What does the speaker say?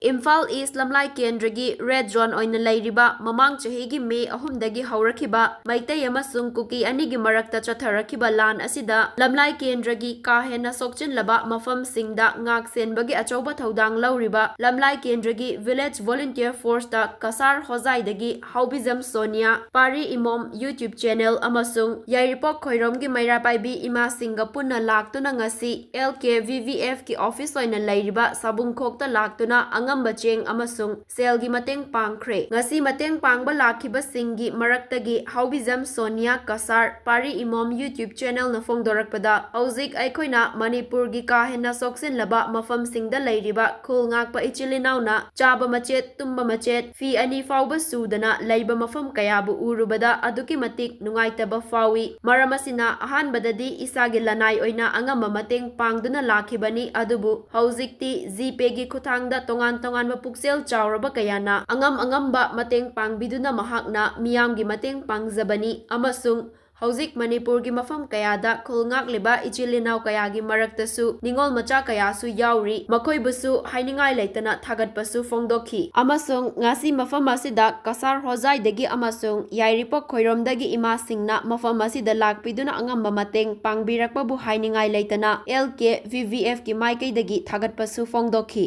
Imphal East Lamlai Kendragi Red Zone oina leiriba mamang chahigi May 3 haurakiba Maitai amasung Kuki anigi marakta chatharakiba lan asida Lamlai Kendragi ka hena sokchinlaba mafamsingda ngak senbagi achauba thodang lauriba Lamlai Kendragi Village Volunteer Force da Kasar Hozaidagi Haubizam Sonia Pari Imom YouTube channel amasung Yairipok Khoiromgi Mairapaibi Ima Singa punna laktuna ngasi LKVVF ki office oina leiriba Sabungkhokta laktuna Angamba Cheng Amasung Sel gi Mateng Pangkhre ngasi Mateng Pangba lakibasinggi maraktagi Haubizam Sonia Kasar Pari Imom YouTube channel na fongdorakpada hauzik aikoina Manipur gi ka hena soksin laba mafamsingda leiriba khul ngakpa ichilinauna chaba machet tumba machet fi ani fauba sudana leiba mafam kayabu urubada aduki matik nungaitaba fawi maramasina ahanbadadi isagi lanai oina angamba mateng pangduna lakibani adubu hauzikti GPay gi khuthangda tonganba puksel chauraba kayana angamba mateng pangbiduna mahakna miyamgi mateng pangjabani amasung hauzik Manipur gi mafam kayada khulngak leba ichilinau kayagi maraktasu ningol macha kayasu yauri makhoibusu hainingai leitana thagatpasu fongdokhi amasung ngasi mafam asida Kasar Hozaidagi amasung Yairipok Khoiromdagi ima singna mafam asida lakpiduna angamba mateng pangbirakpabu hainingai leitana LKVVF ki maikaidagi thagatpasu fongdokhi